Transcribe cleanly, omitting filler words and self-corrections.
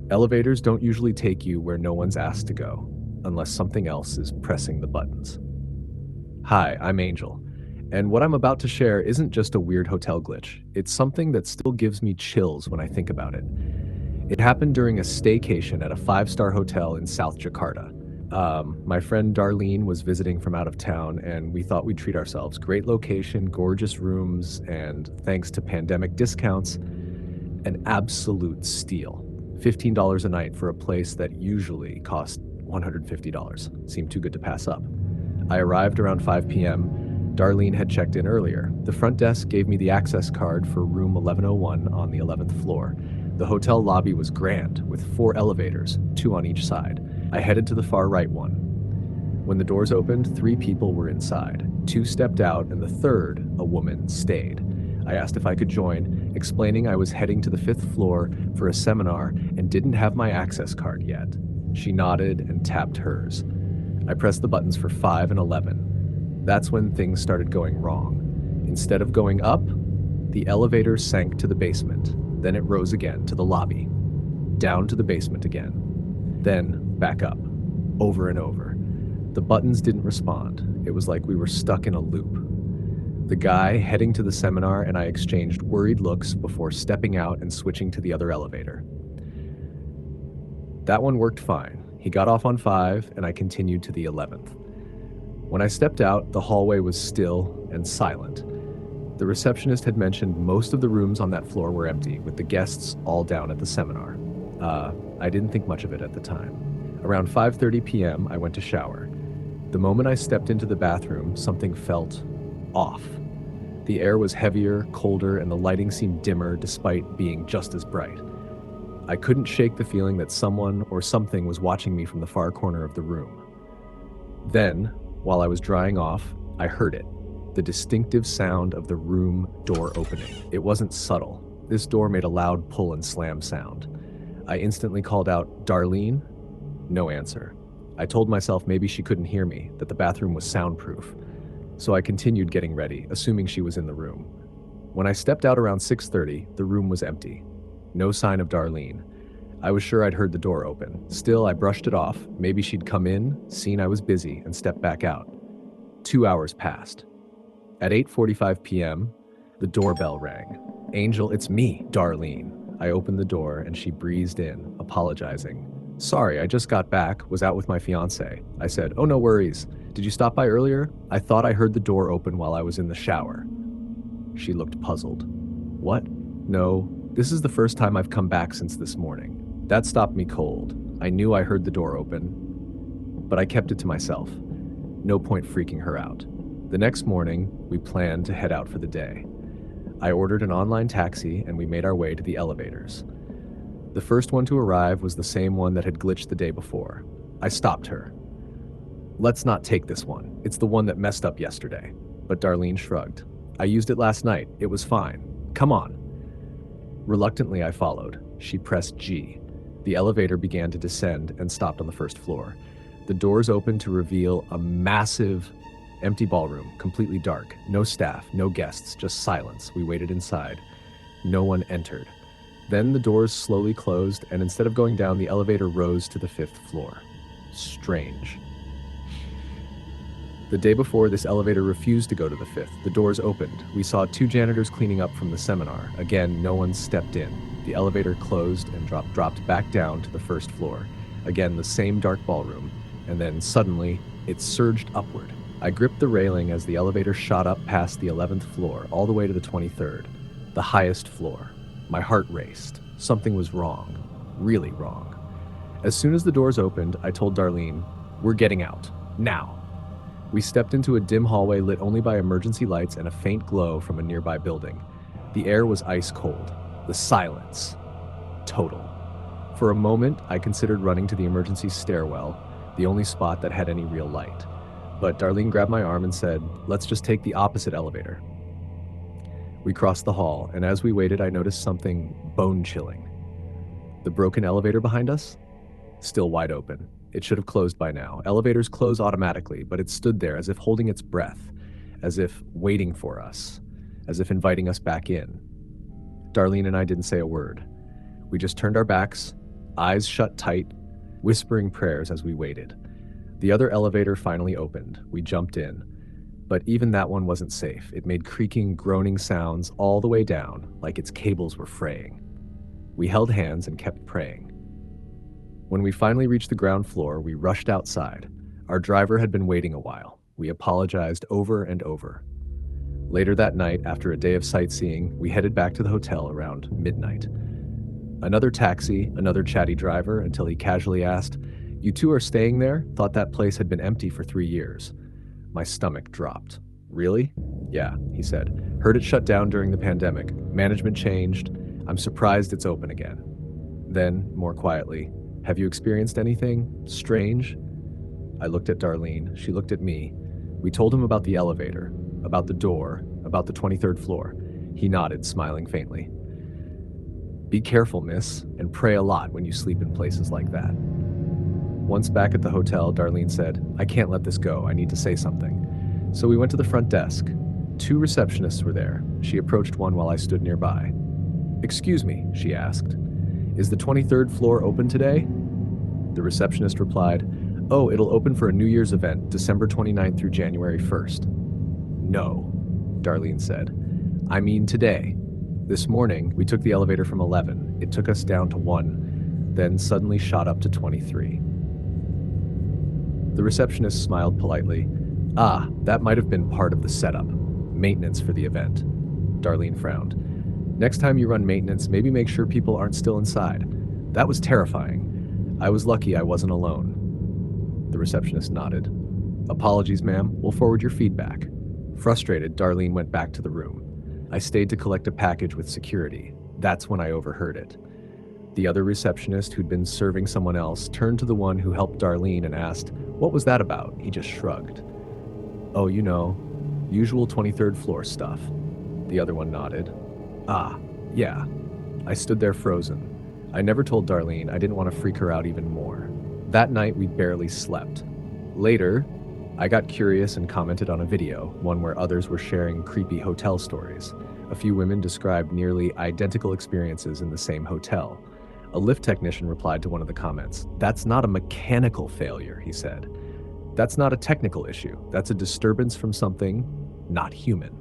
Elevators don't usually take you where no one's asked to go, unless something else is pressing the buttons. Hi, I'm Angel, and what I'm about to share isn't just a weird hotel glitch. It's something that still gives me chills when I think about it. It happened during a staycation at a five-star hotel in South Jakarta. My friend Darlene was visiting from out of town, and we thought we'd treat ourselves. Great location, gorgeous rooms, and thanks to pandemic discounts, an absolute steal. $15 a night for a place that usually cost $150. Seemed too good to pass up. I arrived around 5 p.m. Darlene had checked in earlier. The front desk gave me the access card for room 1101 on the 11th floor. The hotel lobby was grand, with 4 elevators, 2 on each side. I headed to the far right one. When the doors opened, 3 people were inside. 2 stepped out, and the third, a woman, stayed. I asked if I could join, explaining I was heading to the 5th floor for a seminar and didn't have my access card yet. She nodded and tapped hers. I pressed the buttons for 5 and 11. That's when things started going wrong. Instead of going up, the elevator sank to the basement. Then it rose again to the lobby. Down to the basement again. Then back up. Over and over. The buttons didn't respond. It was like we were stuck in a loop. The guy heading to the seminar and I exchanged worried looks before stepping out and switching to the other elevator. That one worked fine. He got off on 5 and I continued to the 11th. When I stepped out, the hallway was still and silent. The receptionist had mentioned most of the rooms on that floor were empty, with the guests all down at the seminar. I didn't think much of it at the time. Around 5:30 p.m., I went to shower. The moment I stepped into the bathroom, something felt off. The air was heavier, colder, and the lighting seemed dimmer despite being just as bright. I couldn't shake the feeling that someone or something was watching me from the far corner of the room. Then, while I was drying off, I heard it. The distinctive sound of the room door opening. It wasn't subtle. This door made a loud pull and slam sound. I instantly called out, "Darlene?" No answer. I told myself maybe she couldn't hear me, that the bathroom was soundproof. So I continued getting ready, assuming she was in the room. When I stepped out around 6:30, the room was empty. No sign of Darlene. I was sure I'd heard the door open. Still, I brushed it off. Maybe she'd come in, seen I was busy, and stepped back out. 2 hours passed. At 8:45 p.m., the doorbell rang. "Angel, it's me, Darlene." I opened the door and she breezed in, apologizing. "Sorry, I just got back, was out with my fiance." I said, "Oh, no worries. Did you stop by earlier? I thought I heard the door open while I was in the shower." She looked puzzled. "What? No, this is the first time I've come back since this morning." That stopped me cold. I knew I heard the door open, but I kept it to myself. No point freaking her out. The next morning, we planned to head out for the day. I ordered an online taxi and we made our way to the elevators. The first one to arrive was the same one that had glitched the day before. I stopped her. "Let's not take this one. It's the one that messed up yesterday." But Darlene shrugged. "I used it last night. It was fine. Come on." Reluctantly, I followed. She pressed G. The elevator began to descend and stopped on the first floor. The doors opened to reveal a massive, empty ballroom, completely dark. No staff, no guests, just silence. We waited inside. No one entered. Then the doors slowly closed, and instead of going down, the elevator rose to the 5th floor. Strange. The day before, this elevator refused to go to the 5th. The doors opened. We saw 2 janitors cleaning up from the seminar. Again, no one stepped in. The elevator closed and dropped back down to the 1st floor. Again, the same dark ballroom. And then suddenly, it surged upward. I gripped the railing as the elevator shot up past the 11th floor, all the way to the 23rd, the highest floor. My heart raced. Something was wrong. Really wrong. As soon as the doors opened, I told Darlene, "We're getting out. Now." We stepped into a dim hallway lit only by emergency lights and a faint glow from a nearby building. The air was ice cold. The silence. Total. For a moment, I considered running to the emergency stairwell, the only spot that had any real light. But Darlene grabbed my arm and said, "Let's just take the opposite elevator." We crossed the hall, and as we waited, I noticed something bone-chilling. The broken elevator behind us? Still wide open. It should have closed by now. Elevators close automatically, but it stood there as if holding its breath, as if waiting for us, as if inviting us back in. Darlene and I didn't say a word. We just turned our backs eyes shut tight, whispering prayers as we waited. The other elevator finally opened. We jumped in. But even that one wasn't safe. It made creaking, groaning sounds all the way down, like its cables were fraying. We held hands and kept praying. When we finally reached the ground floor, we rushed outside. Our driver had been waiting a while. We apologized over and over. Later that night, after a day of sightseeing, we headed back to the hotel around midnight. Another taxi, another chatty driver, until he casually asked, "You two are staying there? Thought that place had been empty for 3 years." My stomach dropped. "Really?" "Yeah," he said. "Heard it shut down during the pandemic. Management changed. I'm surprised it's open again." Then, more quietly, "Have you experienced anything strange?" I looked at Darlene. She looked at me. We told him about the elevator, about the door, about the 23rd floor. He nodded, smiling faintly. "Be careful, miss, and pray a lot when you sleep in places like that." Once back at the hotel, Darlene said, "I can't let this go. I need to say something." So we went to the front desk. 2 receptionists were there. She approached one while I stood nearby. "Excuse me," she asked. "Is the 23rd floor open today?" The receptionist replied, "Oh, it'll open for a New Year's event, December 29th through January 1st. "No," Darlene said. "I mean today. This morning, we took the elevator from 11. It took us down to 1, then suddenly shot up to 23. The receptionist smiled politely. "Ah, that might have been part of the setup. Maintenance for the event." Darlene frowned. "Next time you run maintenance, maybe make sure people aren't still inside. That was terrifying. I was lucky I wasn't alone." The receptionist nodded. "Apologies, ma'am. We'll forward your feedback." Frustrated, Darlene went back to the room. I stayed to collect a package with security. That's when I overheard it. The other receptionist, who'd been serving someone else, turned to the one who helped Darlene and asked, "What was that about?" He just shrugged. "Oh, you know, usual 23rd floor stuff." The other one nodded. "Ah, yeah." I stood there frozen. I never told Darlene. I didn't want to freak her out even more. That night, we barely slept. Later, I got curious and commented on a video, one where others were sharing creepy hotel stories. A few women described nearly identical experiences in the same hotel. A lift technician replied to one of the comments. "That's not a mechanical failure," he said. "That's not a technical issue. That's a disturbance from something not human."